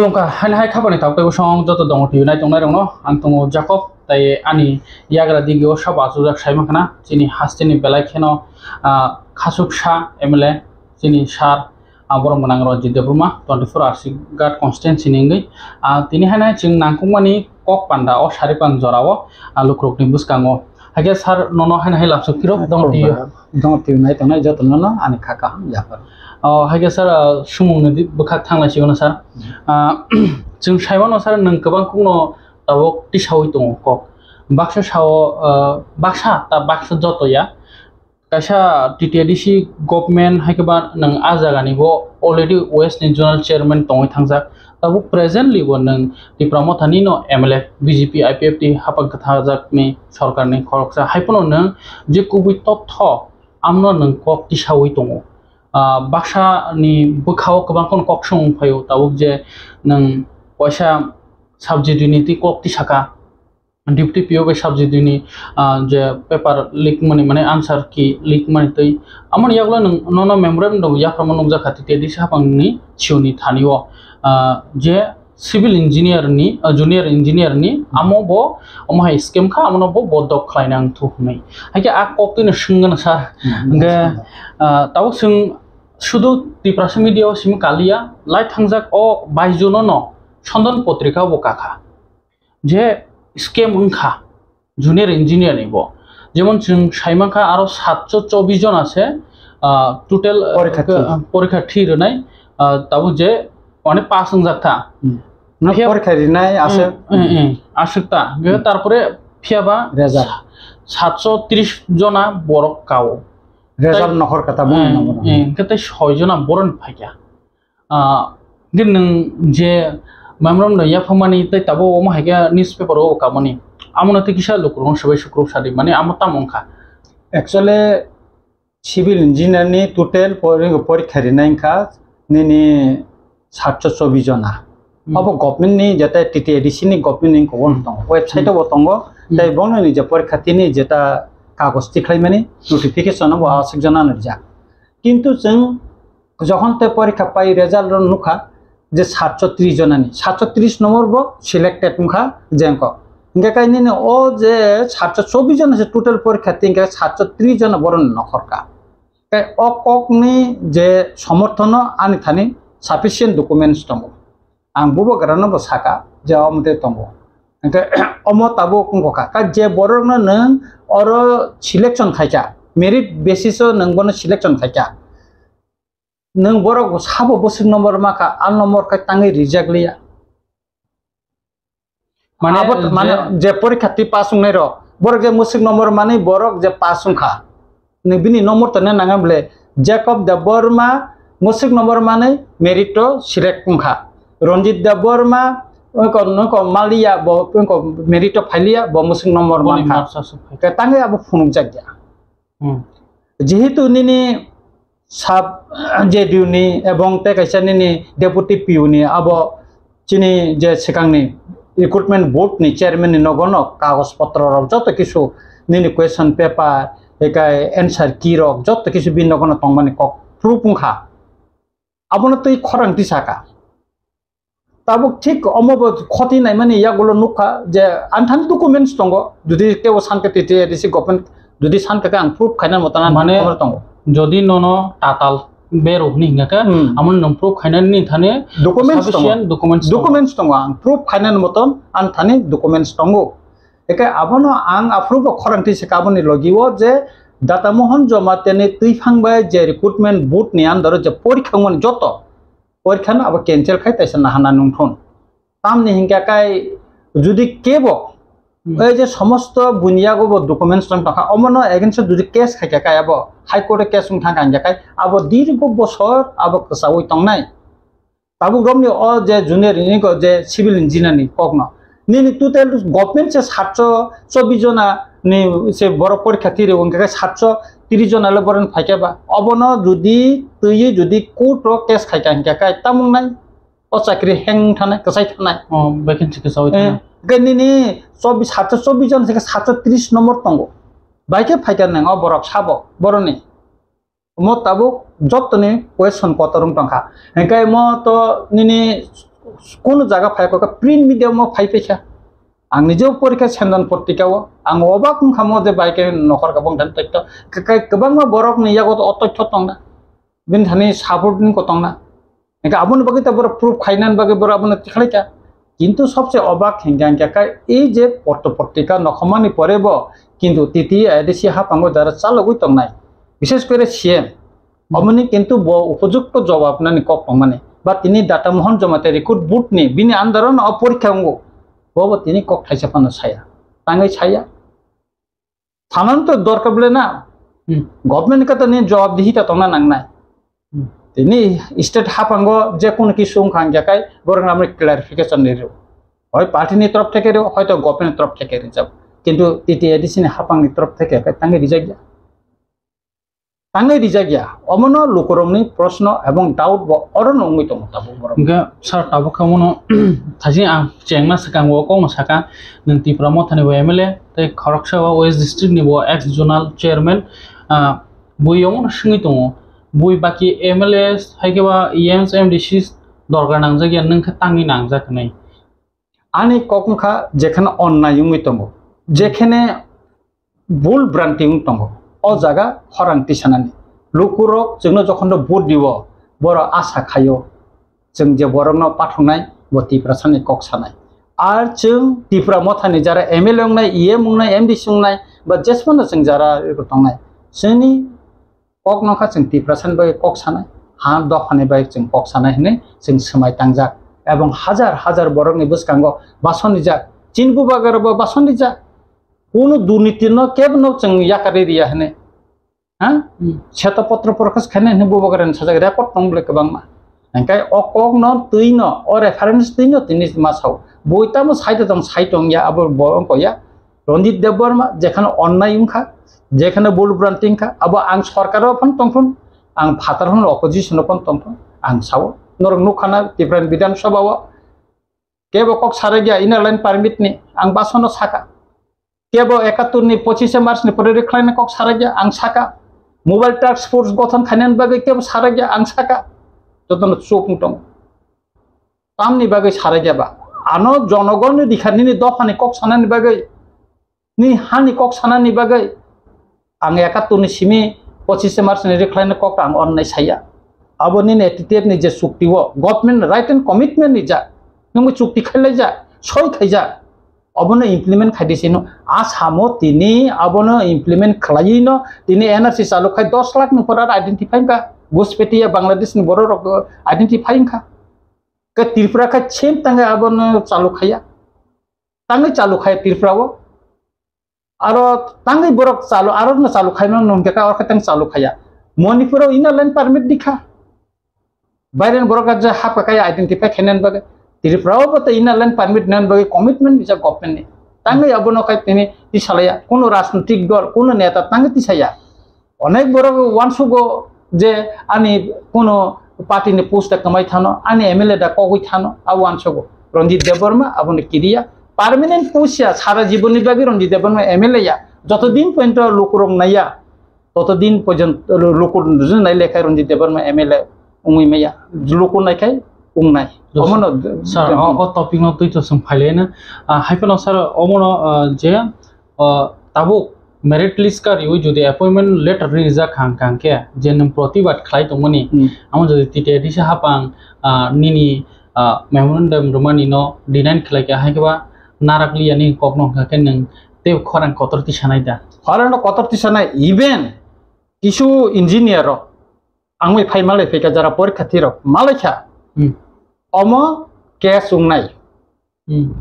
Kulungka han hai khabani tau te song joto dong ti unai tong nai rong no ang tong Jacob tai ani yagra digio saba jujak saima kana chini hastini belai kheno khasuk sha MLA chini sar borong manang ro jide burma 24 hours guard constituency ningai tini hanai ching nangkungmani kok panda o saripan jorao lukrokni buskango hage sar nono hanai lapso kiro dong ti unai tong nai joto nono ani khaka japar hage sar sumung nadi bukhak thangla sigona sar जों साइमानो सार नों गोबां कुनो तावक टिसावै दङ कक बाक्सा साव बाक्सा ता बाक्सा जतया कासा टिटिआरडिसि गभर्नमेन्ट हायकबा नों आजागानिबो अलरेडी वेस्ट रिजनल चेयरमैन तङै थांजाक ताबो प्रेजेंटलि बो नों दिप्रामथानि नो एमएलए बीजेपी आईपीएफटी हापा गथाजाकनि सरकारनि खरकसा हायपनो नों जे कुबि तथ्य आमनो नों कक टिसावै दङ बाक्सा नि बुखाव गोबां कोन कक सं फायो ताबुक जे नों पैसा साबजेक्टनि कक टिसाका डिप्टी पीओ के साबजेक्टनि जे पेपर लीक मनि माने आंसर की लीक मनि तै आमन यागला नों नो मेमोरेंडम दं याफ्राम नं जाखाति तेदिस हापांनि छिउनि थानियो जे सिविल इंजीनियर नि जूनियर इंजीनियर नि आमोबो अमहाय स्कीम खा आमनोबो बदक खलायनां थुखनै हायके आ ककतिनो संगन सार गे ताव जों शुधु त्रिपुरा मिडिया सिम कालिया लाइ थांजाक अ 22 जन न चंदन पत्रिका बकाखा जे स्कीम उनखा जूनियर इंजीनियर निबो जेमन जों साइमाखा आरो 724 जन আছে টোটাল পরীক্ষার্থী রনাই তাবো যে অনেক পাস হংজাকতা না পরীক্ষা দিনাই আছে আসুকতা গে তারপরে ফিয়াবা রেজাল্ট 730 জনা বড় কাও রেজাল্ট নহর কথা বুন নম্বর কতে 6 জনা বরন ফাইকা গে নং যে মামরম ন ইয়াফমানি তাই তাবো ওমা হাইকা নিউজ পেপার ও কামনি আমনতে কিসা লোকরং সবাই শুক্র সাদি মানে আমতা মংখা एक्चुअली सिविल इंजीनियर नि टोटल परीक्षा दिनाइखा नि 724 जना अब गभर्नमेंट नि जेता टीटीआरडीसी नि गभर्नमेंट नि कोन दं वेबसाइट आव दङ ताइ बनो नि जे परीक्षा तिनि जेता कागज तिख्लाइ माने नोटिफिकेशन आव आसिक जना नरजा किन्तु जों जखन ते परीक्षा पाइ रिजल्ट नुखा जे 730 जनानि 730 नम्बर बो सिलेक्टेड नुखा जेंको इंगे काइनि ओ जे 724 जन से टोटल परीक्षा तिंगे 730 जन बरन नखरका काइ ओ ककनि जे समर्थन आनि थानि सफिशिएंट डकुमेंट्स दङ आं बुबो गरानो बसाका जे अमते दङ इंगे अम ताबो कुंगका का जे बरन नों और सिलेक्शन खायका मेरिट बेसिस नों बनो सिलेक्शन खायका नों बरक साबो बोसिक नम्बर माखा आल नम्बर का तांगै रिजेक्ट लिया माने जे परीक्षा ति पास हुनै र बरक जे मुसिक नम्बर माने बरक जे पास हुखा नै बिनि नम्बर तने नांगामले जेकब द बर्मा मुसिक नम्बर माने मेरिट सिलेक्ट हुखा रंजित द बर्मा को मालिया को मेरिट फाइलिया ब मुसिक नम्बर माखा के तांगै अब फुनुक जागया जेहेतु निनि साब जेडिउनि एवं ते कैसानि डेपुटी पिउनि अब चिनि जे सिगांनि रिक्रुटमेंट बोर्ड नि चेयरमैन नि नगन कागज पत्र रक जत किसु निनि क्वेश्चन पेपर एकाय आंसर की रक जत किसु बिन नगन तंगमानि कक प्रूफ उखा आबनो तै खरां तिसाका ताबो ठीक अमब खति नाय माने यागुलो नुखा जे आनथान डकुमेंट्स दंग जुदि केव सानके टिटिआरडीसी गभर्नमेंट जुदि सानके आं प्रूफ खायना मताना माने दंग जदि ननो टाटाल बेरोहनि हिंगाका आमन नम प्रूफ खायनानि थाने डकुमेंट्स दङ आं प्रूफ खायनानि मतन आन थाने डकुमेंट्स दङ एके आबनो आं अप्रूव खरांथि सेकाबनि लगिवो जे डाटा मोहन जमातेनि तैफांबाय जे रिक्रुटमेंट बोर्ड नि अंदर जे परीक्षामन जत परीक्षान अब कैंसिल खाय तैसन हाना नंथन तामनि हिंगाकाय जुदि केबो ए जे समस्त बुनियागो डकुमेंट्स तंखा अमनो एगेंस्ट जुदि केस खायका अब हाई कोर्ट केस थांगा जाकाय अब दीर्घ बছর अब कसावै तंनाय ताबु गमनि अ जे जूनियर नि को जे सिविल इंजीनियर नि ककनो नि टोटल गभर्नमेंट से 724 जना नि से बड़ परीक्षा थिरे उनका 730 जना ले बरन फायकेबा अबनो जुदि तयै जुदि कोर्ट केस खायका जाकाय तामुंनाय अ चाकरी हें थानाय कसाय थानाय वैकेंसी कसावै गनिनि 724 जन से 730 नम्बर तंगो बाइके फाइटर नंग बरक साबो बरनि म ताबो जतने क्वेश्चन पतरम तंखा हेकाय म तो निनि কোনো জায়গা ফাইক প্রিন্ট মিডিয়ামও ফাইফেখা आं निजेও परीक्षा सेन्दान पत्रिकाओ आं अबाक खामो जे बाइके नखर गबं दान तथ्य गोबां बरक नियागो अतथ्य तंना बिन थानि सापर्टिन को तंना एका आबुन बागे त बर प्रूफ खाइनान बागे बर आबुन तिखलाइका किन्तु सबसे अबाक हिंगांका का ए जे पत्रिका नखमानि परेब किन्तु तिति एडिसि हापांगो जारा चालगुइ तंनाय विशेष करे सीएम अमनि किन्तु उपयुक्त जवाब नानि कक माने बा तिनि डाटा मोहन जमाते रिक्रुट बुटनि बिनि आन्दारन अपरीक्षांगो बाबा तिनी कक थाइसे फानो छाया तांगै छाया थानान तो दरकार बले ना गवर्नमेंट का तो ने जवाबदेही ता तंना नांगनाय तिनी स्टेट हापांगो जे कोन कि सुं खांगाकाय बरं आमरे क्लारिफिकेशन नेरो হয় पार्टीनि तरफ থেকে रे হয়তো गवर्नमेंट तरफ থেকে रे যাব কিন্তু টিটি এডিসিনি হাপাंगनि तरफ থেকে तांगै रिजागिया तांगै रिजागिया अमन लोकरमनि प्रश्न एवं डाउट ब अरन उंगै दं ताबो बर गा सर ताबो खामनो थाजि आं चेंगना सकां वो को मसाका नंति प्रमोथनि वो एमएलए तै खरकसा वेस्ट डिस्ट्रिक्ट नि वो एक्स जोनल चेयरमैन बुयम सिंगि दं बुय बाकी एमएलए हाइकेबा ईएमस एमडीसी दरगार नांजागिया नोंखा तांगि नांजाखनै आनि ककमखा जेखाने अननाय उंगै दं जेखाने बुल ब्रान्ति उंग दं अ जागा खरांति सानानि लुकुरक जोंनो जखन भोट दिव बर आशा खायो जों जे बरनो पाठंनाय बतिफ्रा सानि कक सानाय आर जों तिफ्रा मथानि जारा एमएलए उंनाय ईएम उंनाय एमडीसी उंनाय बा जेसमनो जों जारा तंनाय जोंनि कक नखा जों तिफ्रा सानि बाय कक सानाय हा दफानि बाय जों कक सानाय हने जों समाय तांजाक एवं हजार हजार बरनि बसकांगो बासनि जा चिनबु बागारबो बासनि जा कोनो दुर्नीति न केबनो जों याकारि रिया हने हां छेतपत्र प्रकाश खाने ने बबगरन सजा रेकर्ड तंबले गोबांमा एंकाय अकक न तै न अ रेफरेंस तै न तिनि मासाव बयतामो साइट दं साइटं या अब बरंकया रंजित देबबर्मा जेखाने अन्नाय उंखा जेखाने बुल ब्रान्टिंखा अब आं सरकाराव फन तंफन आं फातारहन अपोजिशन फन तंफन आं साव नर नुखाना डिफरेंट विधानसभाव केबो कक सारे गया इनर लाइन परमिट नि आं बासनो साका केबो 71 नि 25 मार्च नि परे रिख्लाइन कक सारे गया आं साका मोबाइल टास्क फोर्स गठन खानेन बागे केबो सारे गया आं साका ततन चोपुं दं तामनि बागे सारे गया बा आनो जनगणनि दिखानि दफानि कक सानानि बागे नि हानि कक सानानि बागे आं 71 नि सिमी 25 मार्च नि रिख्लाइन कक आं अननाय साया अबनि नेटिटिव नि जे सुक्तिव गवर्नमेंट राइट एंड कमिटमेंट नि जा नों चुक्ति खाइलाय जा सय खाइजा अबनो इम्प्लीमेंट खाइदिसिनो आसामो तिनि अबनो इम्प्लीमेंट खालायिनो तिनि एनआरसी चालु खाय 10 लाख नफोर आइडेंटिफाइ का घुसपेटिया बांलादेश नि बर रक आइडेंटिफाइ खा के त्रिपुरा का छेम तंगे अबनो चालु खाया तंगे चालु खाय त्रिपुरावो आरो तंगे बरक चालु आरो न चालु खायनो नंके का और तंग चालु खाया मणिपुर इनर लाइन परमिट दिखा बायरेन बरक जा हापा काय आइडेंटिफाइ खायनन बगे त्रिपुराव बत इनर लाइन परमिट नन बगे कमिटमेंट बिजा गवर्नमेंट नि तांगे अबनो खाय तिनि तिसालाया कोनो राजनीतिक दल कोनो नेता तांगे तिसाया अनेक बरक वानसुगो जे आनि कोनो पार्टी नि पोस्ट कमाइ थानो आनि एमएलए दा कगै थानो आ वानसुगो रंजित देबबर्मा अबनो किरिया परमानेंट पोस्टया सारा जीवननि बागे रंजित देबबर्मा एमएलए या যতদিন পর্যন্ত লোকরং নাইয়া ততদিন পর্যন্ত লোকর নাই লেখায় রঞ্জিত দেববর্মা এমএলএ उंगै मैया लोको नायखाय उंनाय अमनो सर अ टपिक न तुइ तो सम फाइलेना हाइफन सर अमनो जे ताबो मेरिट लिस्ट का रिव्यू जदि अपॉइंटमेंट लेटर रिजा खां खां के जे नम प्रतिबाद खलाय तमनि आम जदि टिटे दिसे हापां निनि मेमोरेंडम रमानि न डिनाइन खलाय के हाइकबा नाराकलिया नि ककनो खाके नों ते खरां कतरति सानाय दा खरां कतरति सानाय इभेन किछु इंजिनियर आंमै फाइमाले फेका जरा परीक्षाथिर मालायखा अम केस उंनाय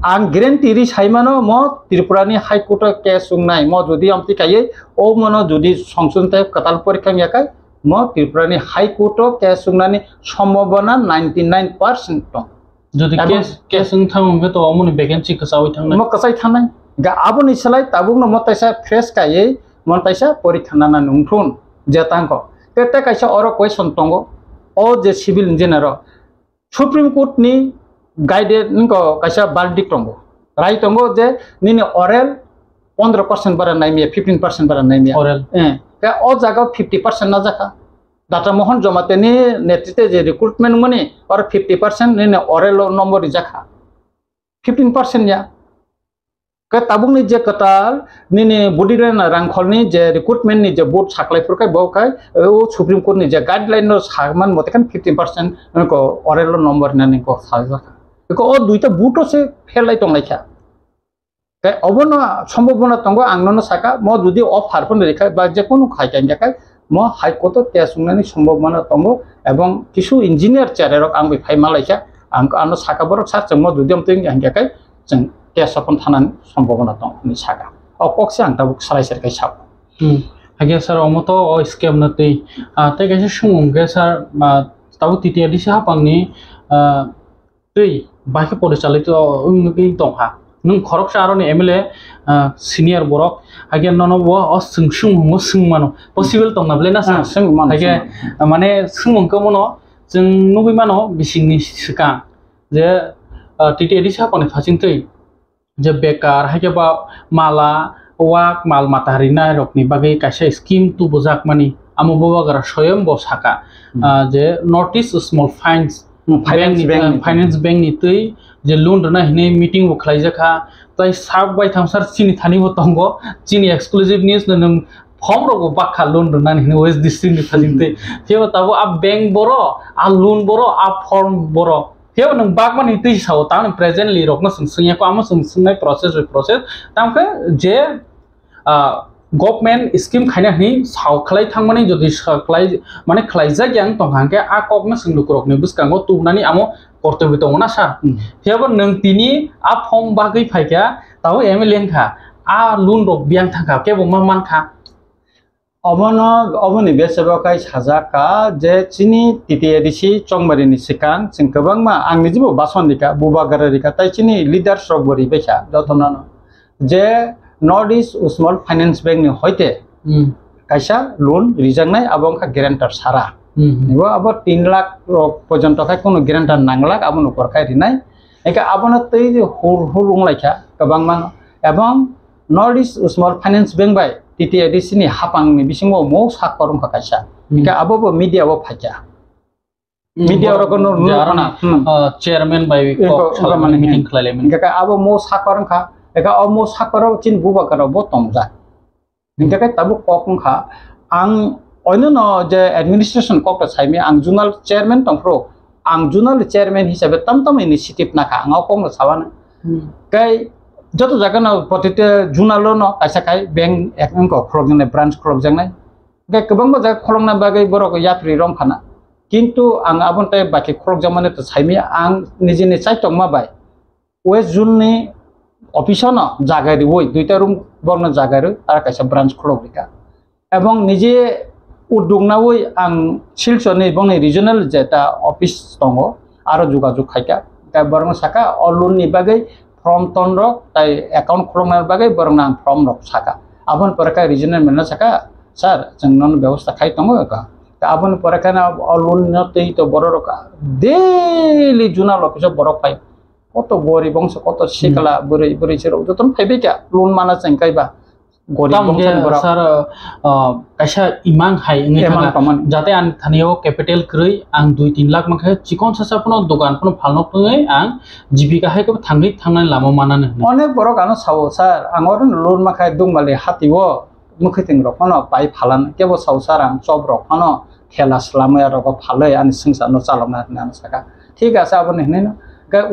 आं ग्यारेंटी रि साइमानो म त्रिपुरानि हाइकोर्ट केस उंनाय म जदि आमति कायै ओ मनो जदि संसदते कताल परीक्षा याकाय म त्रिपुरानि हाइकोर्ट केस उंनानि सम्भावना 99% दं जदि केस उंथांबे तो अमनि वैकेंसी कसावै थांनाय म कसाय थांनाय गा आबनि सलाय ताबुगनो म तैसा फेस कायै म तैसा परीक्षा नाना नुंथुन जेतांको तेते कायसा अरो क्वेश्चन तंगो ओ जे सिविल इंजिनियर सुप्रीम कोर्ट नि गाइडेड निको कायसा बाल्डिक तंगो राय तंगो जे निनि ओरेल 15% बारा नायमिया 15% बारा नायमिया ओरेल का ओ जागा 50% ना जाखा Data mohon jomate ni netrite je recruitment money or 50% ni orelo nomor rijaka 15% ya ke tabung ni je katal ni budi na rangkhol ni je recruitment ni je board saklai purkai baukai o supreme court ni je guideline no sagman mote kan 15% ko orelo nomor ni ko sajaka ko o duita buto se felai tonglai kha ke obono সম্ভাবনা tongo angno saka mo jodi offer pon rekha ba je kono khai kan jakai mo high court tesungani সম্ভাবনা tongo ebong kisu engineer charerok ang bai phai malaika ang ano saka borok sa mo jodi am ting ang jakai jeng tes apon thanan সম্ভাবনা tong ni saka o kokse ang tabuk sarai ser kai sap hage sir omoto o scam na tei te kaise sumung ge sir tabu titiya disi hapangni tei baki porichalitu ungi tong ha nung khorok sa aroni MLA senior borok hage nono bo o sungsung mo sungmano possible tong na ble na sa sungmano hage mane sungmung ko mono jeng nubi mano bisingni sika je titiya disi hapangni phasing tei je bekar hage ba mala wak mal matarina rokni bagai kaisa scheme tu bojak mani amo bobagara soyom bo saka je notice small finance bank ni tui je loan rana hine meeting bo khlaijaka tai sab bai thamsar chini thani bo tongo chini exclusive news nang form ro bakha loan rana hine west district ni phajinte thebo tabo a bank boro a loan boro a form boro thebo nang bagmani tui sao ta presently rokna sungsungya ko amo sungsngai process tamke je government scheme khaina ni sao khlai thangmani jodi khlai mane khlaija gyang tonghangke a kokna singlukurokni buskango tubnani amo kortobi tongona sa thebo nang tini a form bagai phaikya taw MLA kha a loan rok biang thangka kebo man kha oboni besebakai sajaka je chini TTADC chongmari ni sikang sing kabangma angni jibo basondika bubagararika tai chini leaders rok bori bekha jotonano je Northeast Small Finance Bank ni hoite kaisa loan rijangnai abong kha guarantor sara nibo abo 3 lakh porjonto khai kono guarantor nanglak abono korkai rinai eka abono tei hurung laikha kabangma ebong Northeast Small Finance Bank bai TTADC ni hapang ni bisingo mo sakorung kaisa eka abo media bo phaja media ro kono runa chairman bai ko meeting khlale eka abo mo sakorung kha eka omo sakaro chin buba karo bo tongja ningka tabu kokung kha ang oino no je administration kok saimi ang junal chairman tongpro ang junal chairman hisabe tamtam initiative na kha ngau kong sawana kai joto jaga na potite junal no kaisa kai bank account ko khrogne branch khrok jangnai kai kobang ba jaga kholongna bagai borok yapri rom khana kintu ang abon tai baki khrok jamane to saimi ang nijini chaitong ma bai west junni অফিসও না জায়গায় ওই দুইটা room বর্ণ জায়গায় আর কাছে branch খোলক রেখা এবং নিজে উদ্যোগ না ওই আং শিলচর এবং রিজনাল যেটা অফিস দङ আরো যোগাযোগ খাইকা তাই বরং সাকা অলুননি বাগै ফর্ম তন্দ্র তাই অ্যাকাউন্ট খোলনার বাগै বরং আং ফর্ম রক সাকা আবন পরকা রিজনাল মেনা সাকা স্যার जों নন ব্যবস্থা খাই দङ কা তা আবন পরকা না অলুনতেই তো বড় রকা ডেইলি জুনাল অফিস বড় পাই কত গরিব বংশ কত শিকলা বুড়ি বুড়ি ছিল যতন ফাইবেকা লোন মানা চাইকাইবা গরিব বংশ বড় স্যার কাইসা ইমান হাই যাতে আন থানিও ক্যাপিটাল ক্রই আং 2-3 লাখ মাখে চিকন সাসাপনো দোকান কোনো ফালনো তুই আং জীবিকা হাই কো থাঙ্গি থাংনাই লামো মানানে অনেক বড় গানো সাও স্যার আঙর লোন মাখায় দুংমালে হাতিও মুখিতিং রকনো পাই ফালান কেবো সাও স্যার আং সব রকনো খেলা সালামে রক ফালে আনি সংসারনো চালামনা না সাকা ঠিক আছে আপনি হেনে না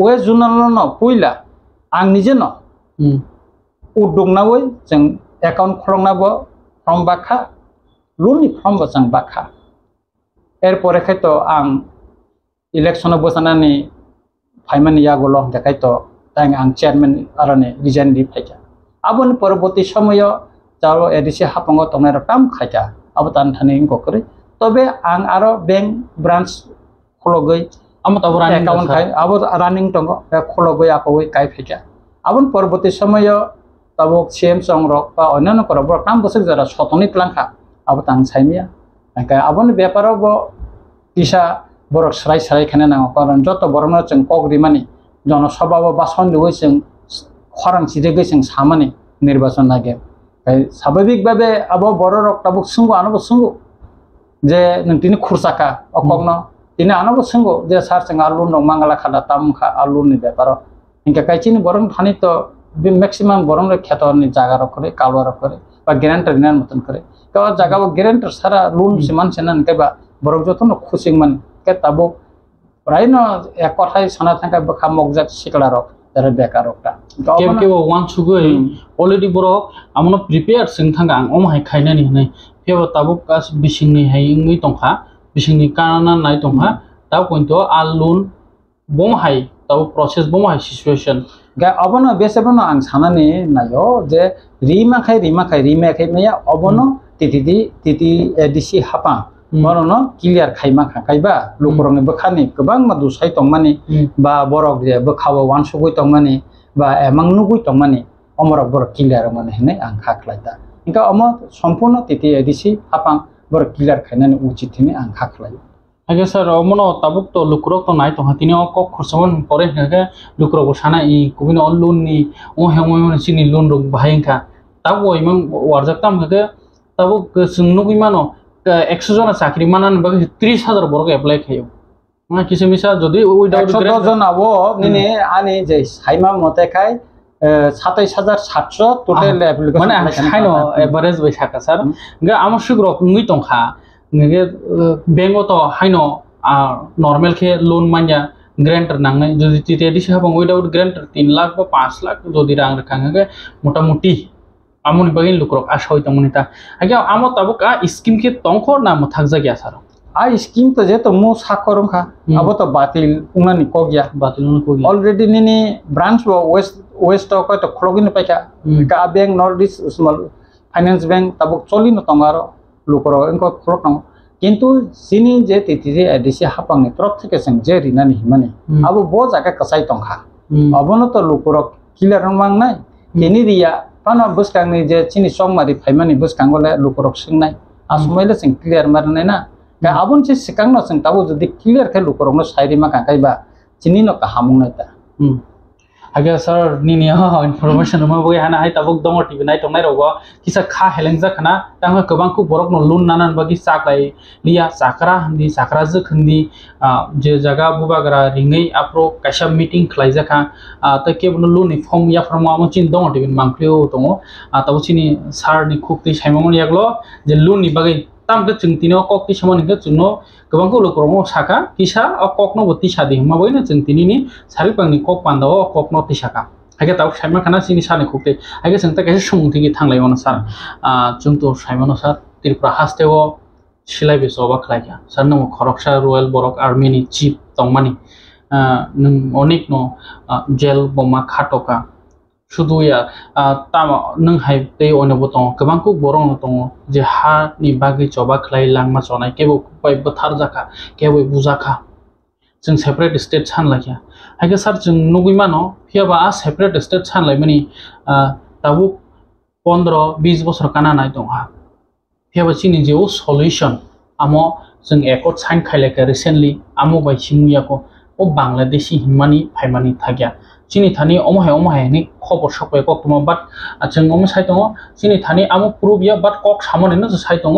ওয়েস্ট জোনাল ন পইলা আং নিজে ন উদ্যোগ না ওই जों অ্যাকাউন্ট খলংনাবো ফর্ম বাখা লোননি ফর্ম বসাং বাখা এরপরে খাইতো আং ইলেকশন বসানানি ফাইমানি ইয়াগলো দেখাইতো তাই আং চেয়ারম্যান আরনে রিজাইন দি ফাইকা আবন পরবর্তী সময় যাও এডিসি হাপঙ্গ তংনার টাম খাইকা আবতান থানি গকরে তবে আং আরো ব্যাংক ব্রাঞ্চ খলগৈ amo tabu running account khai abo running tongo khologoi apoi kai phika abon পরবর্তী সময় tabo CM songrok ba onano korbo kam bosek jara sotoni plangkha abo tang saimia ka abon byaparo bo isa borok srai srai khane na karon joto borno cheng kogri mani জনসভা বা বাসন লই जों খরাং চিরে গেছেন সামনে নির্বাচন আগে তাই স্বাভাবিকভাবে আবো বড় রক্তাবক সুঙ্গ আনব সুঙ্গ je nang tini khursaka okokno tini anobo singo je sar sing alun no mangala khada tam kha alun ni beparo inka kaichini borong thani to maximum borong re khetor ni jaga ro kore kalwa ro kore ba guarantor nan matan kore ka jaga bo guarantor sara loan siman senan ke ba borong jotono khusing man ke tabo prai no ek kothai sana thangka bakha mogjak sikla ro tare bekar okta ke wan chugoi already borok amno prepare sing thanga ang om hai khaina ni nei phebo tabo kas bisingni hai ingui tongkha bisingni kana nai tongkha ta pointo alun bom hai tabo process bom hai situation ga abono besebono ang sanani nayo je rima khai meya abono titi edisi hapang morono clear khaima khaiba lukorone bakhani gobang madu sai tongmani ba borok je bakhawa wansugui tongmani ba emangnugui tongmani omorok borok clear mane hene ang khaklaita inka omo sampurno titi edisi hapang borok clear khainani uchit hene ang khaklai age sir omono tabuk to lukrok to nai to hatini ok khursamon pore hege lukrok sana I kubino loan ni o hemon sini loan rok bhainka tabo imang warjak tam hege tabuk sungnugi mano 100 জন চাকরি মানান বাকি 30,000 বড় apply খাইও না কিছু মিছা যদি without 110 জন আবো নিনে আনি যে সাইমা মতে খাই 27700 টোটাল অ্যাপ্লিকেশন মানে খাইনো এভারেজ বাই থাকা স্যার গা আমার সুগ্রক নুই টংখা নগে ব্যাংক তো হাইনো নরমাল খে লোন মানিয়া গ্যারান্টার নাংনাই যদি তিতে দিছে হাবং উইদাউট গ্যারান্টার 3 লাখ বা 5 লাখ যদি রাং রাখাঙ্গে মোটামুটি amoni bagin lukrok ashoi tamoni ta aga amo tabuk a scheme ke tongkhor na mo thakja gya sar a scheme to je to mo sakorum kha abo to batil unani ko gya already nini branch bo west ko to khlogin paika ka bank northeast small finance bank tabuk choli no tongaro lukro enko khlok nang কিন্তু সিনি যে তিতিরে ADC হাপাংনি তরফ থেকে song যে রিনানি হিমানি আবো বো জায়গা কাসাই তংখা অবনত লুকরক কিলার মাংনাই কেনি রিয়া পানো বুসকাংনি যে চিনি সংমারি ফাইমানি বুসকাংগলে লুকরক সিংনাই আসমাইলে সং ক্লিয়ার মারনাই না गा आबुन से सिकांगनो सं ताबो जदि क्लियर के लुकरनो साइरिमा काकाइबा चिनि न काहामुंनाइता आगे सर निनि इनफरमेशन मा बय हाना हाय ताबो दङ टिभि नाय तंनाय रगो किसा खा हेलेंजा खाना तांगा गोबां को बरक न लुन नानान बागि साकलाय लिया साकरा हंदी साकरा जखंदी जे जगह बुबागरा रिङै आप्रो काशा मीटिंग खलायजा खा त केबन लुन नि फर्म या फर्म मा चिन दङ टिभि मांख्लियो दङ ताबो चिनि सार नि खुक्ति साइममन यागलो जे लुन नि बागै tam ke cengtino kok ti samani ke cungno gabang ko lokromo saka kisa kok no boti sadi ma boina cengtini ni sari pangni kok pando kok no ti saka hage taw saima khana sini sane khukte hage sengta kaise sumung thigi thanglai ono sar jungto saimano sar tirpura hasteo silai be soba khlaika sar no khoroksa royal borok army ni chief tongmani nung onik no jail boma khatoka শুধু তাম নং high তে অনবো দङ गोबां को बरं दङ जे हा नि बागै चबा खलाय लांमा चनाय केबो बाय बथार जाखा केबो बुजाखा जों सेपारेट स्टेट सानलाया हायगे सार जों नुगैमानो फियाबा आ सेपारेट स्टेट सानलाय मानि ताबु 15-20 বছর काना नाय दङ हा फियाबा चिनि जे सल्युशन आमो जों एकर्ड साइन खायलायका रिसेंटली आमो बाय सिमुयाको ओ बांग्लादेशी हिमानी फाइमानी थागिया চিনি থানি অমহায় নি খবর সপায় কক তোমা বাট আচ্ছা অম সাইতং চিনি থানি আমু প্রুবিয়া বাট কক সামনে না সাইতং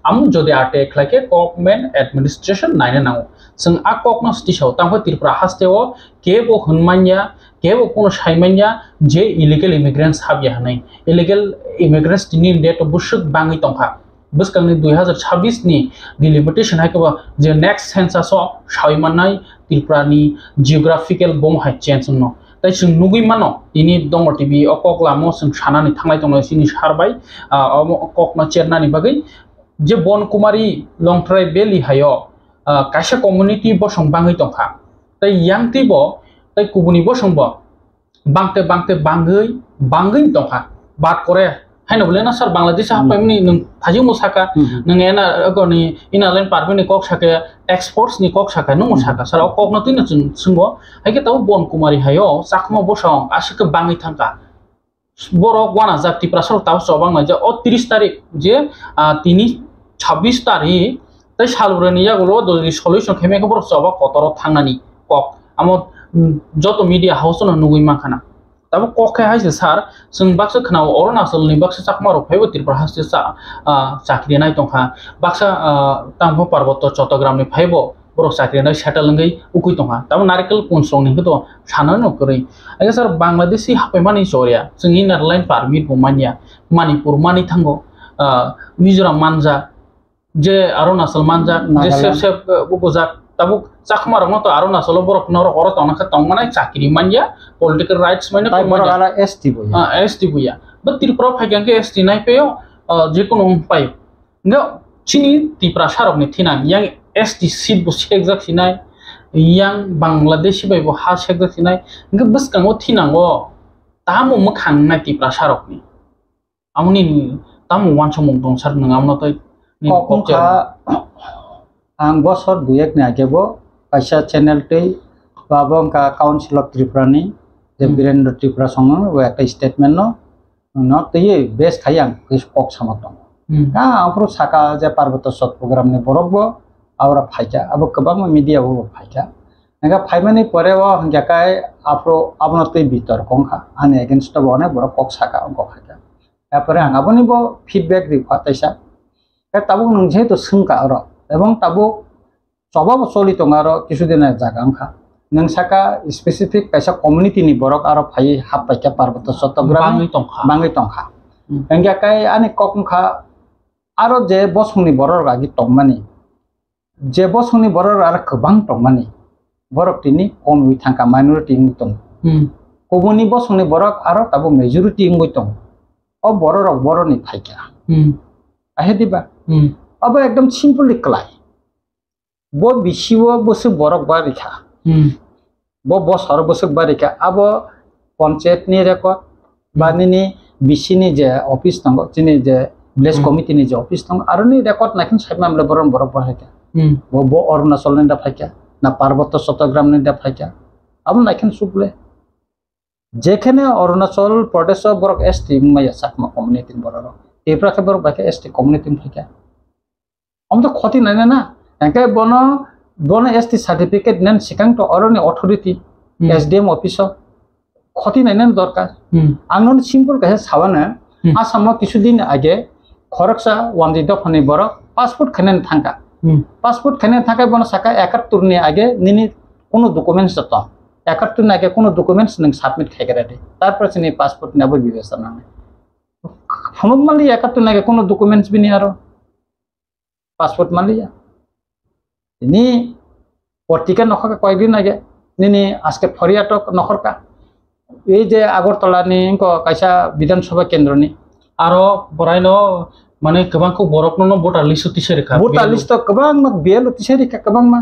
আমু যদি আটে একলাকে গভর্নমেন্ট অ্যাডমিনিস্ট্রেশন নাইনে নাও जों आ কক না স্টিসাও তামফা ত্রিপুরা হাস্তেও কেবো হনমানিয়া কেবো কোন সাইমানিয়া যে ইলিগেল ইমিগ্রেন্টস হাবিয়া নাই ইলিগেল ইমিগ্রেন্টস নি ডেট অফ বুশুক বাঙ্গি তংখা বসকাংনি 2026 ni delimitation haikaba je next census o সাইমানাই ত্রিপুরানি জিওগ্রাফিক্যাল বম হাই চেঞ্জ no তাই जों नुगै मानो इनि दङ टिभि अककलामो जों सानानि थांनाय दङ सिनि सारबाय ककना चेरनानि बागै जे बन कुमारी लंथ्राय बेलि हायो काशा कम्युनिटी बसं बाङै दंखा ताई यांतिबो ताई कुबुनि बसंब बांगते बाङै दंखा बात करे हायनो बले ना सर बांग्लादेश हापायमनि नों थाजि मोसाका नों एना अगनि इनालाइन पार्टमेन्टनि कक साके एक्सपोर्ट्स नि कक साका नों मोसाका सर ककना तिनो जोंबो हायके ताव बन कुमारी हायो साखमा बसं आसिके बाङै थांका बरक वाना जाति प्रासर ताव सबां जे 30 तारिख जे तिनि 26 तारिख ताई सालब्रनि यागलो दि सल्युशन खेमेके बर सबा कतर थांनानि कक आमो जतो मीडिया हाउस न नुगै माखाना tabo kokai hai sar sung baksa khana Arunachal ni baksa chakmaro phaibo Tripura haste chakri nai tongkha baksa tangpo parboto Chattogram ni phaibo borok chakri nai settle ngai ukui tongkha tabo narikal punsrong ni to sana no kori aga sar Bangladeshi hapaimani choria sung inner line permit bo mania Manipur mani thango Mizoram manja je Arunachal manja je sep bujak tabo chakmaro no to Arunachal borok norok oro tonakha tongmanai chakri mania political rights mane tai borok ala ST boya ST buya but Tripura phaigang ke ST nai peyo je kono pai no chini Tripura sarok ni thina yang ST seat bu sekjak sinai yang Bangladeshi bai bu ha sekjak sinai nge bus kango thinango tamu makhang nai Tripura sarok ni amuni tamu wansomong dong sar ngamno tai ni kokha ang bosor duyek ni agebo kaisa channel tei babong ka Council of Tripura ni je Birendra Tripura songo we একটা statement no tei best khayang kis kok samatong ka apro saka je parboto sot program ni borokbo aura phaika abo kabang media bo phaika nga phaimani pore wa hangkai apro abno tei bitor kongkha ani against bo ne borok kok saka ongko khaika তারপরে আঙাবনি বো feedback report তাইসা তাবুক নং যেহেতু সোंखा আরো এবং তাবুক সবাব চলি দं আরো কিছুদিন জায়গা আংখা নং সাকা স্পেসিফিক কাইসা কমিউনিটি নি বরক আরো ফাই হাব পাইকা পার্বত্য চট্টগ্রাম বাঙ্গি টংখা এঙ্গা কাই আনি ককংখা আরো যে বসংনি বরর আগি টংমানি যে বসংনি বরর আর গোबां টংমানি বরক তিনি কম উই থাকা মাইনরিটি নি টং কবনি বসংনি বরক আরো তাবু মেজরিটি ইংবই টং ও বড়রক বড়নি ফাইকা আহে দিবা अब एकदम सिम्पली क्लाय बो बिसिव बसु बरक बारिखा बो बसर बसु बारिखा अब पंचायत नि रेकर्ड बानिनि बिसिनि जे ऑफिस दंग जिनि जे विलेज कमिटि नि जे ऑफिस दंग आरोनि रेकर्ड नाखिन साइमामले बरन बरक बारिखा बो अरुणाचल नि दा फाइका ना पार्वत्य चट्टग्राम नि दा फाइका अब नाखिन सुबले जेखाने अरुणाचल प्रदेश बरक एसटी माया साकमा कम्युनिटी बरक त्रिपुरा के बरक बाके एसटी कम्युनिटी फाइका हम तो क्षति नहीं ना एंके बनो एसटी सर्टिफिकेट नेन सिकांग तो अरनि अथॉरिटी एसडीएम ऑफिस क्षति नहीं ना दरकार आंगन सिंपल कहे सावाने आसाम किछुदिन आगे खरकसा वानजिद फनि बरक पासपोर्ट खनेन थांका पासपोर्ट खनेन थांका बनो साका 71 नि आगे निनि कोनो डकुमेंट्स तो 71 नि आगे कोनो डकुमेंट्स नों सबमिट खायगरा दे तारपर सिनि पासपोर्ट नाबो बिबेचना हम माली 71 नि आगे कोनो डकुमेंट्स बिनि आरो पासपोर्ट मालिया ini পত্রিকা নখকা কয়েকদিন আগে নিনি আজকে ফরিয়াটক নখরকা এই যে আগরতলা নি কাইসা বিধানসভা কেন্দ্র নি আরো বরাইনো মানে গোबांखौ बरकनो भोटार लिस्ट तिसेरिखा भोटार लिस्ट गोबां मा बेल तिसेरिखा गोबां मा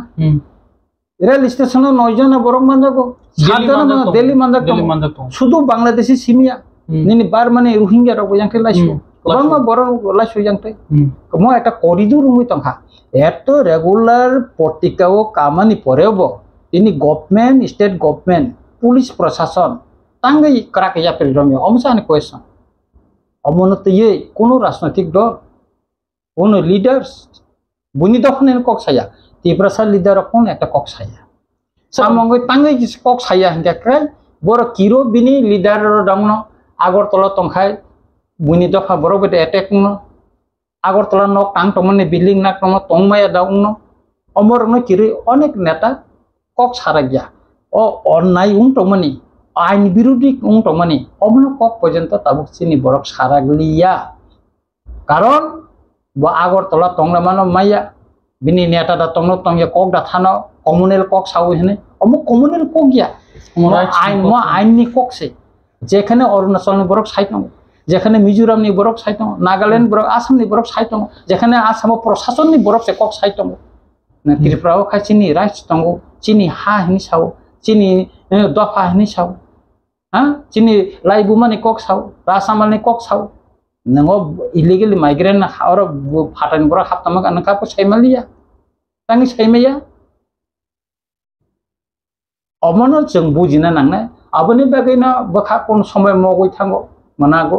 रेल स्टेशन 9 জন বরক মানজাগো 7 জন দিল্লি মানজাগো শুধু বাংলাদেশি সিমিয়া নিনি বার মানে রোহিঙ্গা রব ইয়াংকে লাইছো गोबां मा बरक लाइसो यांते मो একটা করিডোর রুমি তংখা এত রেগুলার পত্রিকাও কামানি পরেবো ইনি গভর্নমেন্ট স্টেট গভর্নমেন্ট পুলিশ প্রশাসন তাঙ্গই করাকে পেরমি অমসানি কোয়েশন অমনত ইয়ে কোনো রাজনৈতিক দল কোনো লিডার্স বুনি দখনের কক ছায়া ত্রিপুরা লিডার কোন একটা কক ছায়া সামঙ্গই তাঙ্গই কক ছায়া হ্যাঁ বড় কিরো বিনি লিডার ডাংনো আগরতলা তংখাই বুনি দফা বড় বেটে অ্যাটাক ন আগরতলা নক টাং টমনে বিল্ডিং না টম টংমায়া দাউন অমর ন কিরি অনেক নেতা কক সারা গিয়া ও অন্যায় টমনি আইন বিরোধী টমনি অমন কক পর্যন্ত তাবুক চিনি বরক সারা গলিয়া কারণ আগরতলা টংলা মানো মাইয়া বিনি নেতা দা টংনো টংয়া কক দা থানো কমিউনাল কক সাউ হেনে অমুক কমিউনাল কক গিয়া আইন নি ককছে যেখানে অরুণাচল নি বরক সাইট নং যেখানে মিজোরাম নি বরক সাইট নাগাল্যান্ড বরক আসাম নি বরক সাইট যেখানে আসাম প্রশাসন নি বরক সে কক সাইট না ত্রিপুরাও খাই চিনি রাইট দङ চিনি হা হিনি সাও চিনি দফা হিনি সাও হ্যাঁ চিনি লাইবুমানি কক সাও রাসামালনি কক সাও नोङो इलिगेल माइग्रेन्ट और फाटान बरक हाबतामा नोंखाबो साइमालिया तांनि साइमाया अमनो जों बुजिना नांनाय आबोनि बागैनो बखा कोन समय मगै थांगो मनागो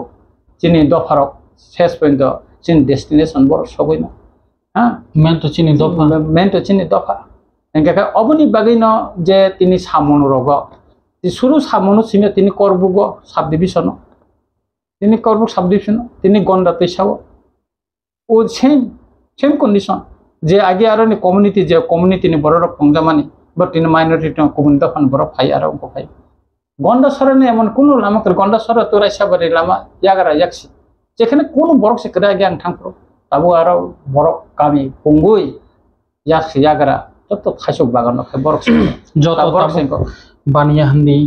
चिनि दफारक सेस पॉइंट चिनि डेस्टिनेशन बर सबैनो हा मेन तो चिनि दफा एंगा अबोनि बागैनो जे तिनि सामन रग শুরু সামনো সিমে তিনি করবুগ সাব ডিভিশন তিনি করবুগ সাব ডিভিশন তিনি গন্ডা তেসাও ও সেম কন্ডিশন যে আগে আর কমিউনিটি যে কমিউনিটি ni বড় পংজামানি বা তিনি মাইনরিটি কমিউনিটি ফান বড় ফাই আর অঙ্ক ফাই গন্ডা সরনে এমন কোন লামাকে গন্ডা সর তোরাই সাবারি লামা ইয়াগারা ইয়াকসি যেখানে কোন বড় সে করে আগে আং থাংপ্রো তাবো আর বড় কামি পঙ্গুই ইয়াকসি ইয়াগারা যত খাইসক বাগান বড় যত বড় বানিয়া হিন্দি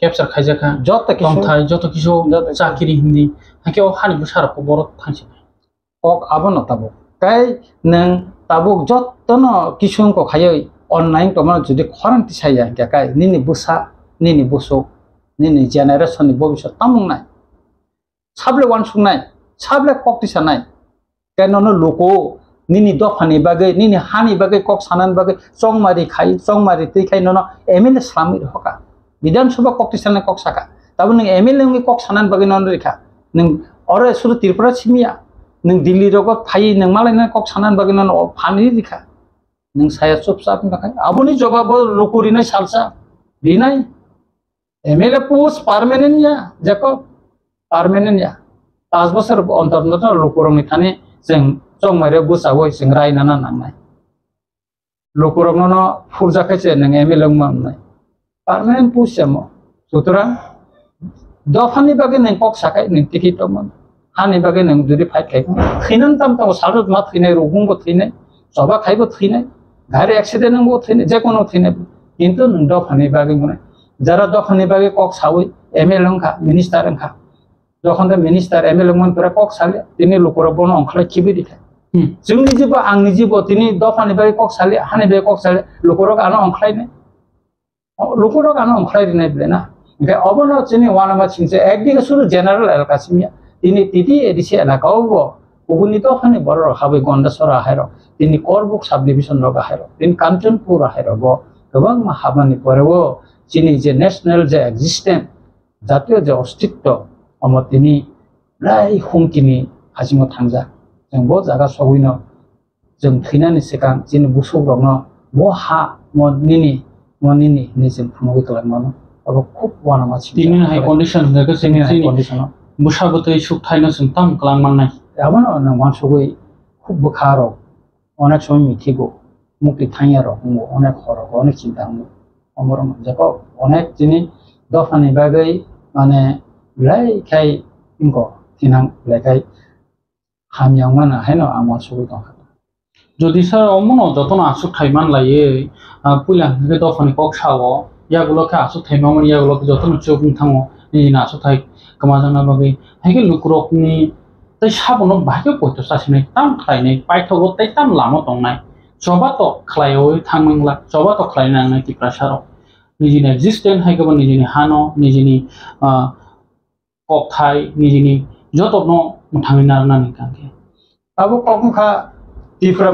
ক্যাপচার খাইজাখা যত তংথাই যত কিছু চাকরি হিন্দি হাকেও হানিবো সারাপো বড় থাংছে কক আবনো তাবো তাই নং তাবুক যত্ন কিসুংক খাयै অনলাইন তোমার যদি খরান্তি সাইয়া গাকাই নিনি বুসা নিনি বুসুক নিনি জেনারেশনनि ভবিষ্যৎ তামুং নাই সাবলে ওয়ান সুংনাই সাবলে ককটিসা নাই কেন লোকো নিনি দফানি বাগে নিনি হানি বাগে কক সানান বাগে চংমারি খাই চংমারি তৈ খাই নন এমএলএ সামির হকা বিধানসভা ককটিসানে কক সাকা তাবো নং এমএলএ নং কক সানান বাগে নন রেখা নং অরে সুরु त्रिपुरा सिमिया नों दिल्ली रगत फाई नों मालायना कक सानान बागे नन फानि दिखा नों साया चुपचाप थाखाय आबुनि जवाब लकुरिनाय सालसा बिनाय एमएलए पोस्ट पार्मानेंट या जेको पार्मानेंट या 5 बोसोर अंतर लकुरंनि थाने जों चंमारे बुसावै जों रायनाना नांनाय लकुरंनो फुरजाखायसे नों एमएलए मामनाय पार्मानेंट पोस्ट जामो सुतरां दफानि बागे नों कक साखाय नों टिकिट दमोन हानि बागे नों जुदि फाइट खाय खैनान ताम ताम सालत मा थैनाय रोगुंबो थैनाय जबा खायबो थैनाय गारि एक्सिडेन्ट नंबो थैनाय जे कोनो थैनाय किन्तु नों दफानि बागे मने যারা দফানি বাগে কক সাউই এমএলএ খা মিনিস্টার খা যখন মিনিস্টার এমএলএ মনফोरा কক সালে তিনি লোকরা বন অংখলাই খিবি দিখায় जोंनि जिबो आंनि जिबो তিনি দফানি बागे কক সালে हानि बागे কক সালে লোকরা আনো অংখলাইনে লোকরা আনো অংখলাই দিনাই বলেনা ओमफ्राय अबनो चिनि वानामा चिंसे एकदिके सुरु जनरल एलकासिमिया তিনি তিতি এদিছে এলাকাও ওগুনি দফানি বড় হাবে গন্ডাসরা হায়র তিনি করবুক সাব ডিভিশন লগা হায়র তিনি কাঞ্চনপুর হায়র गोबां हाबानि परेও চিনি যে ন্যাশনাল যে এক্সিস্টেন্স জাতীয় যে অস্তিত্ব অমতিনি লাই হুমকিনি হাজিমো থাংজা जों ब जागा सौइनो जों थैनानि सिगां जिनि बुसुग्रनो ब हा मनिनि निजों फुनुगै खालामनो अब खूब वानामा তিনি হাই কন্ডিশন जायगा जोंनि हाइ कन्डिशन बुसाबोतै सुखथायनो जों ताम खालामनाय याबनो नों मानसुगै खूब बखारो अनेक समय मिथिगौ मुक्ति थांयारो अनेक हर अनेक चिंता अमरम जाको अनेक जिनि दफानि बागै माने लाइखाय इंको थिनां लाइखाय हामियाव माना हैनो आमार सुगै दं যদি স্যার অমন যতন আসুক থাইমান লাইয়ে পুইলা থেকে দফানি কক সাও ইয়াগুলোকে আসুক থাইমান ইয়াগুলোকে যতন চোখ থামো নিনা আসুক থাই কমাজানা বাগै হাইকে লুকুরকনি তাই সাবনো বাহাকে পয়তো সাসিনাই তাম খাইनाय पाइथगो ताइ ताम लामो दंनाय जबा तो खलायो थांमंगला जबा तो खलायनांनाय तिप्रासारो निजिनि एक्सिस्टेंट हाइगोबो निजिनि हानो निजिनि ककथाय निजिनि जतनो मुथांगिना नानि कांगे आबो ककखा तिप्रा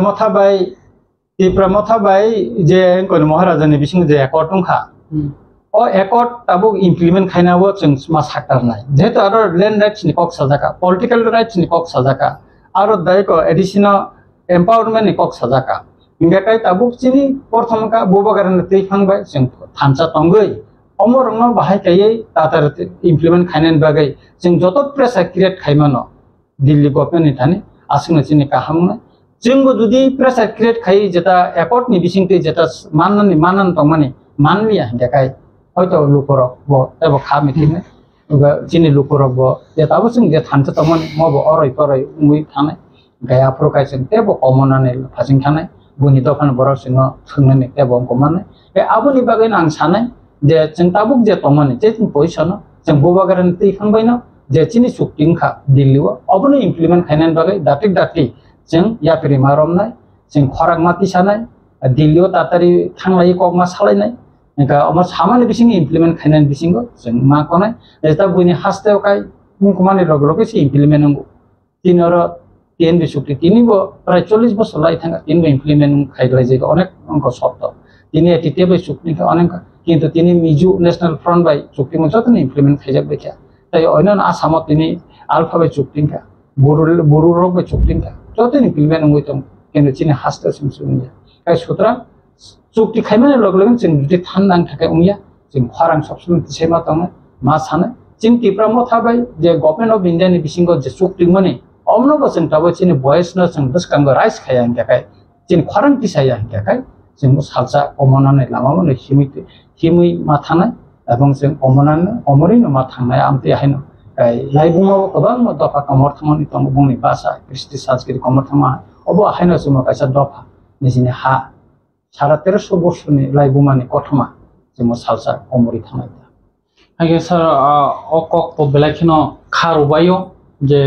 मथाबाय जे कोन महाराजानि बिसिं जे एकर्ड दंखा ओ एकर्ड ताबो इमप्लिमेंट खायनाबो जों मा साकारनाय जेहेतु आरो लैंड राइट्स नि कक साजाका पॉलिटिकल राइट्स नि कक साजाका आरो दायको एडिशनल एम्पावरमेंट नि कक साजाका इंगाकाय ताबो चिनि प्रथमका बोबागारन तैफांबाय जों थानसा तंगै अमरंनो बाहायखायै तातार इमप्लिमेंट खायनायनि बागै जों जत प्रेसार क्रिएट खायमानो दिल्ली गभर्नमेंट नि थानि आसिनो चिनि काहामनो जोंबो जुदि प्रेसार क्रिएट खायै जेता एकर्ड नि बिसिंते जेता मानन तंमानि मानलिया इंगाकाय হয়তো লোকরক ব এব খামিथिने চিনি লোকরক ব যে তাবো जों जे थानसा तंमानि मबो अरय परय उमुय थानाय गाया प्रकाय जों तेबो कमनानै फासिं थानाय बुनि दफान बराव जों सोंनानै तेबो कमानै बे आबुनि बागै आं सानाय जे जों ताबुक जे तंमानि जे जों पयसन जों बोबागारन तैखांबायनो जे चिनि सुक्तिंखा दिल्लीआव अबनो इमप्लिमेंट खायनायनि बागै दाति जों याफिरि मारमनाय जों खराग माति सानाय दिल्लीआव तातारि थांलायै ककमा सालायनाय इनका अमर सामान्य बिसिं इमप्लिमेंट खायनायनि बिसिंगो जों मा कोनाय एता बुनि हास्तेवखाय मुखमानि रगलके से इमप्लिमेंट नंगौ तिनर तीन बिसुक्ति तिनिबो प्राय 40 बोसोर लाई थांगा तिनबो इमप्लिमेंट खायलाय जायगा अनेक अंक शब्द तिनि एटिटेबो सुक्तिखा अनेक किन्तु तिनि मिजु नेशनल फ्रंट बाय सुक्ति मजतन इमप्लिमेंट खायजाब बेखा ताई अयनन आसाम तिनि अल्फाबेट सुक्तिखा बोरु रग बाय सुक्तिखा जतन इमप्लिमेंट नंगौ तम किन्तु तिनि हास्तेव सिमसुनिया काय सुत्रा चुक्ति खायमाने लगलगन जों जुदि थाननां थाखाय उनिया जों खरां सबसम सेमा दङ मा सानो जों टिप्रामो थाबाय जे गभर्नमेन्ट अफ इन्डिया नि बिसिंगो जे चुक्ति मनि अमनबो जों दाबो जोंनि भয়েस न जों बसकांगो राइस खाया हिंखाय जों खरां तिसाया हिंखाय जों सालसा अमनानै लामामोन हिमै मा थानाय এবং जों अमरैनो मा थांनाय आमते हायनो लाइबुङाव गोबां दफा कमर थांनानै दङ बुंनि भाषा कृष्टि संस्कृति कमर थांमा अब हायनो जों कायसा दफा निजिनि हा 1350 বছরनि लाइबुङानि कथमा जों सालसा अमरै थांनाय आगे सर अकक तो बेलाखिनो खारुबायो जे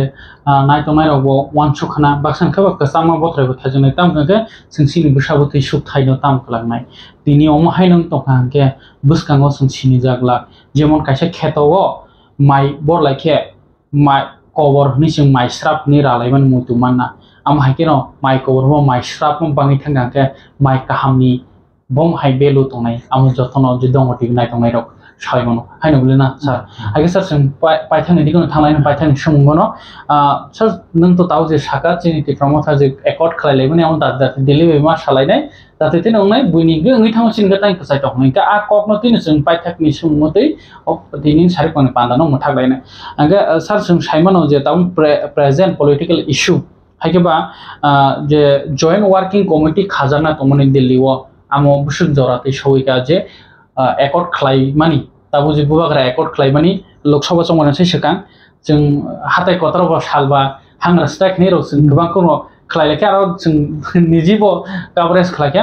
नायथनायरावबो वानसुखाना बाक्सानखा कसामा बथ्रायबो थाजोंनाय तामखो जोंसिनि बैसाबोथै सुबथायनो ताम खालामनाय दिनि अमाहाय नों तखांके बुसकांगो जोंसिनि जागला जेमन कायसे खेताव माइ बरलायखे माइ कवर निसिं माइस्राप नि रालायमन मुतुमाना आमहायकेनो माइ कवर माइस्राप बाङै थांगांके माइ काहामनि बम हाय बेलु तंनाय आम जतनो जे दङ थिग नायथनायराव सायमनो हायनो बुलिना सर आगे सर जों पाइथांनि दिखौनो थांलायनो पाइथांनि सोंमोनो सर नों तो ताव जे साका चिनि टिफ्रामो था जे एकर्ड खालायलायमोन आम दादा दिल्ली बेमा सालायनाय जाते तिन नंनाय बुइनिगो ओङै थांसिन गताय कसाय तखनै का आ ककनो तिन जों पाइथाकनि सोंमोतै अफ दिनि सारिखौनि पान्दानो मथागलायनाय आगे सर जों सायमनो जे ताव प्रेजेंट पॉलिटिकल इशू हायकेबा जे जॉइंट वर्किंग कमिटी खाजाना तमनि दिल्लीव आमो बुसुक जराते सौइका जे एकर्ड खालायमानि ताबो जे बुबाग्रा एकर्ड खालायमानि लोकसभा चंगनासै सकां जों हाथाय कतराव सालबा हांग्रा स्ट्राइक नेरो जों गोबां कोनो खालायलायखे आरो जों निजिबो कवरेज खालायखे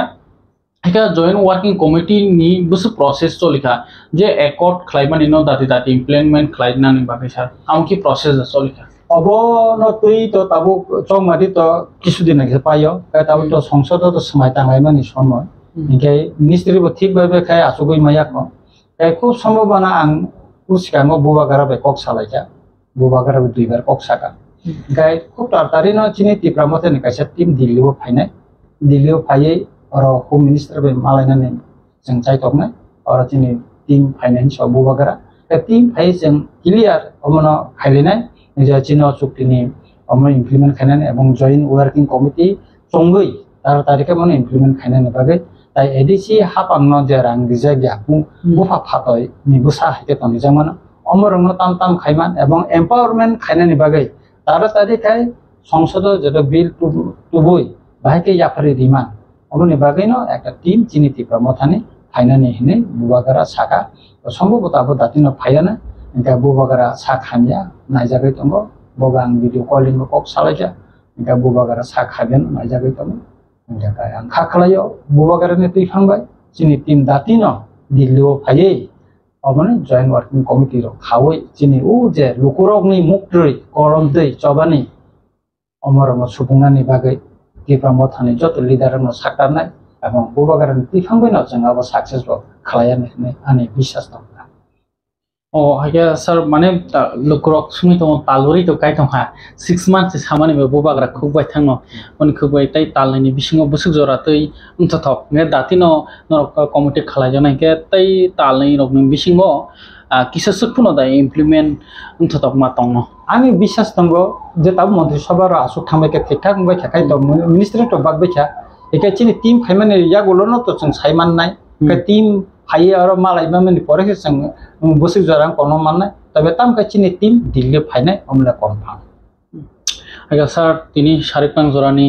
हायका जॉइंट वर्किंग कमिटी नि बुसु प्रोसेस चलिखा जे एकर्ड खालायमानि न दाति इमप्लिमेंट खालायनानि बागै सर आमकि प्रोसेस चलिखा अब न तुई तो ताबो चौमादी तो किसुदिन के पायो ताबो तो संसद तो समय तांगायमानि समय इनके मिनिस्ट्री बो ठीक बाय खाय आसुगै मायाक खूब सम्भावना आं उसिकांगो बुबागारा बे कक सालायजा बुबागारा बे दुइबार कक साका गाय खूब तारतारि न चिनि टिप्रामते नि कायसा टीम दिल्लीआव फायनाय दिल्लीआव फायै और होम मिनिस्टर बे मालायनानै जों चाइतकनाय और चिनि टीम फायनाय सब बुबागारा टीम फाय जों क्लियर अमनो खायलेनाय जे चिनो चुक्तिनि अमनो इमप्लिमेंट खायनाय एवं जॉइंट वर्किंग कमिटी चंगै तारतारिके मनो इमप्लिमेंट खायनाय बागै ताई एडिसी हापांनो जे रां रिजाय ग्यापु बुफा फातय नि बुसा हायते तनि जामान अमरंनो ताम खायमान एवं एम्पावरमेंट खायनायनि बागै तारतारिके संसद जेतो बिल टुबुय बाहायके याफारि रिमान अमनि बागैनो एकटा टीम चिनि टिप्रामथानि फायनानि हिने बुबागारा साका सम्भवताबो दातिनो फायाना इनका बुबागारा सा खामिया नायजागै दंगो बगां भिडिअ कलिंग कक सालायजा इनका बुबागारा सा खागोन नायजागै दंगो इनका आं खाखलायो बुबागारानि दैखांबाय चिनि टीम दातिनो दिल्लीआव फायै अबने जॉइंट वर्किंग कमिटी रो खावै चिनि उ जे लुकुरगनि मुक्त्रै गरम दै चबानि अमरंग सुबुंनानि बागै टिप्रामथानि जत लिडारनो साकारनाय एवं बुबागारानि दैखांबायनो जों अब सक्सेसफुल खालायनो आंनि बिश्वास दं हाया सर माने लुकुरक सुनि तो तालुरि तो काय तो हा 6 months सामानि बे बुबाग्रा खुबाय थांनो मन खुबाय ताई तालनि बिसिङाव बुसुक जरातै उनथथक ने दातिनो नरक कमिटी खालायजानाय के ताई तालनि रकनि बिसिङाव किसा सुखुनो दा इमप्लिमेंट उनथथक मा तंनो आंनि बिश्वास दंगो जे ताब मन्त्रि सभा र आसु थांबाय के थिकथाक बुंबाय थाखाय तो मिनिस्ट्री तो बागबाय था एके चिनि टीम फायमाने यागुलनो तो जों सायमाननाय के टीम फायै आरो मालाय माने परेखे जों बुसुक जरां कोनो माननाय तबे ताम का चिनि टीम दिल्ली फायनाय अमला कनफार्म आगे सर तिनि सारिपां जरानि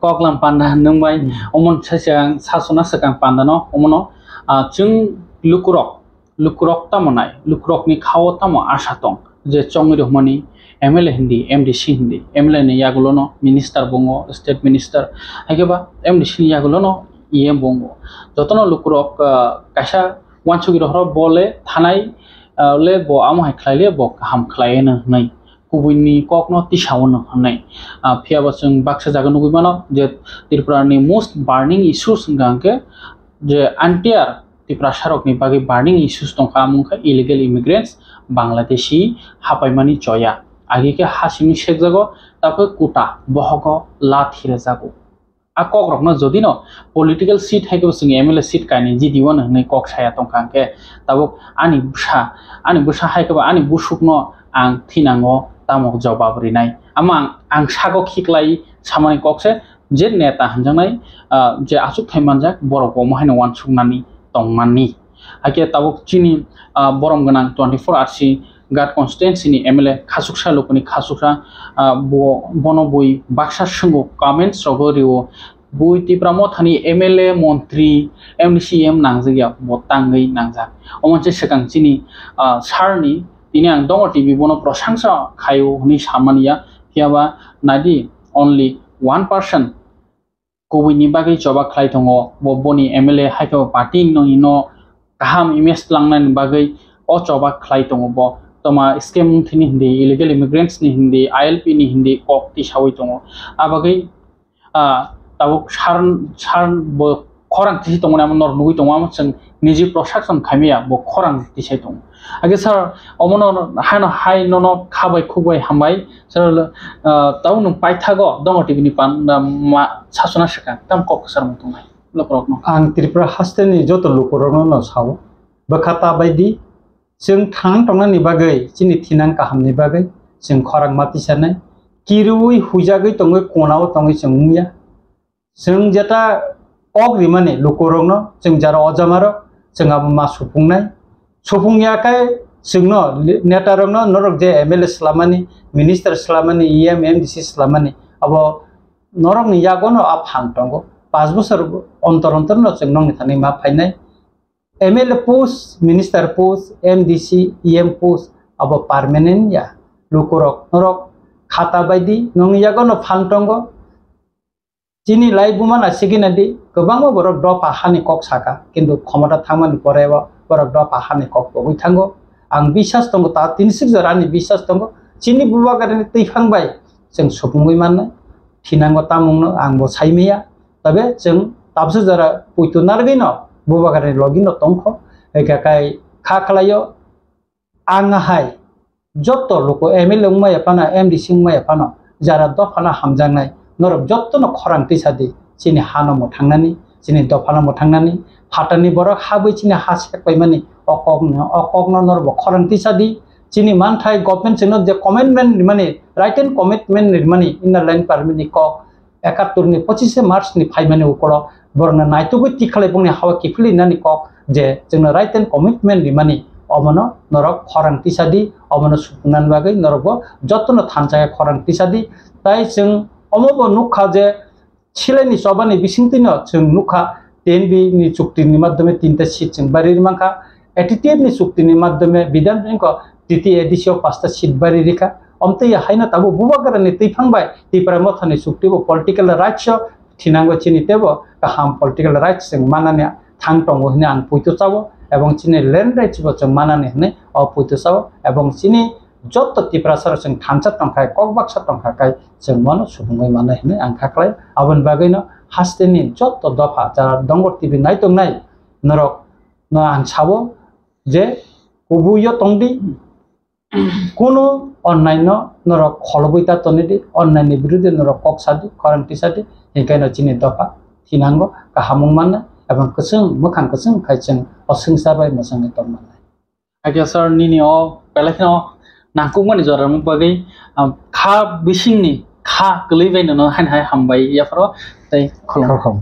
ककलाम पान्दा नंबाय अमन सासियां सासना सकां पान्दानो अमनो जों लुकुरक तामनाय लुकुरकनि खाव ताम आशा दं जे चंगि रहमानि एमएलए हिंदी एमडीसी हिंदी एमएलए नि यागुलनो मिनिस्टर बंगो स्टेट मिनिस्टर हायकेबा एमडीसी नि यागुलनो इएम बंगो जतनो लुकुरक कायसा वानसुगि रहर बोले थानाय ले बो आम हायख्लायले बो हाम खलायनो नै गुबुननि ककनो तिसावनो हनै फियाबा जों बाक्सा जागोन नुगैमानो जे त्रिपुरानि मोस्ट बार्निं इश्यूज गांके जे आन्टियार त्रिपुरा सारकनि बागै बार्निं इश्यूज दंखा मुंखा इलिगेल इमिग्रेंट्स बांलादेशी हापायमानि जया आगेके हासिमि शेक जागो तापे कुटा बहगो लाथिरे जागो आ ककरकनो जदि न पॉलिटिकल सीट हायके जों एमएलए सीट कानि जिदिवन नै कक साया दंखांके ताबो आनि बुसा हायकेबा आनि बुसुकनो आं थिनांगो तामक जवाब रिनाय आमा आं सागो खिक्लाई सामानि ककसे जे नेता हंजांनाय जे आसुक थाइमानजाक बरको महायनो वानसुकनानि तंमाननि hake tabuk chini borom ganang 24 RC Ghat constituency ni MLA khasuksa lokoni khasuksa bono bui baksa sungo comments rogorio bui tipramo thani MLA montri MCM nangjagya botangai nangjak omonche sekang chini sarni tini ang dongo TV bono prosangsa khayo ni samania hiaba nadi only 1% Kowi ni bagai coba klai tongo boboni MLA haikau party no ino kaham image langnan bagai o coba klai tongo bo toma scam thini hindi illegal immigrants ni hindi ILP ni hindi kok ti sawi tongo abagai tabuk saran bo khorang ti tongo na nor nugui tongo am chang niji protection khamia bo khorang ti sai tongo age sir omono hano hai no khabai khubai hambai sir tau nung paithago dongo tv ni pan ma sasona saka tam kok sar mutungai loprok no ang Tripura hasteni joto lukorong no sawo bakhata baidi जों थांनानै दंनायनि बागै जोंनि थिनां गाहामनि बागै जों खरां माति साननाय किरुइ हुजागै दङै कोनाव दङै जों मुया जों जेटा अग्रि माने लुकोरंनो जों जारा अजामारो जोंहाबो मा सुफुंनायखाय जोंनो नेतारंनो नरक जे एमएलए स्लामानि मिनिस्टार स्लामानि EM MDC स्लामानि अब नरक नि यागनो आ फां दंगो 5 बोसोर अन्तर अन्तर जों नंनि थानाय मा फायनाय MLA post, minister post, MDC, EM post, abo permanent ya, lukorok, norok, kata baidi, nongiya gono fantongo, jini lai buman asigi nadi, kebango borok drop ahani kok saka, kintu komada thaman porewa, borok drop ahani kok bogi thango, ang bisas tongo ta 36 jarani bisas tongo, jini buba garani tifang bai, jeng sopungui manna, tinango tamungno ang bo saimia, tabe jeng tabsu jara puitu nargino. Bubakar login tongko ekakai khakhlayo angahai jotto loko MLA umaya pana MDC umaya pana jara dofana hamjangnai norok jotto no khorang tisadi chini hanomo thangnani chini dofana mo thangnani phatani borok habai chini hasek paimani okogno norbo khorang tisadi chini manthai government chino je commitment mani right and commitment mani inner line permit ni ko 71 ni 25 March ni phaimani ukoro borna naitugo tikhalai bungni hawa kifli nani kok je jengna right and commitment ni mani omono norok khorang tisadi omono supunan bagai norbo jotno thanjaya khorang tisadi tai jeng omobo nukha je chileni sobani bisingtino jeng nukha TNB ni chukti ni maddhome 3ta seat jeng barir mangkha ATTF ni chukti ni maddhome bidan ko titi edisio 5ta seat bari rikha omtei haina tabu bubagarani tifangbai tipramothani chukti bo political rights Tinango chini tebo kaham political rights jeng manane thang tongo hine ang puito chabo ebong chini land rights bo jeng manane hine o puito chabo ebong chini jotto tiprasar jeng thancha tongkhai kokbaksa tongkhakai jeng mano subungoi mane hine ang khaklai abon bagaino hasteni jotto dofa jara dongor tv naitongnai norok no ang chabo je kubuyo tongdi কোনো অন্যান্য নরক খলবইতা তনেদি অন্যান্য বিরুদ্ধে নরক ককসাদি খরান্তি সাদি হেকাইনো চিনি দফা থিনাঙ্গো কাহামুং মাননা এবং কসং মুখাং কসং খাইচং অসংসাবাই মসংগে তম মাননা আগে স্যার নিনি অ পেলাখিনো নাকুমানি জরাম বাগै খা বিসিংনি খা গলৈবাই নন হান হাই হামবাই ইয়াফरो তাই খলং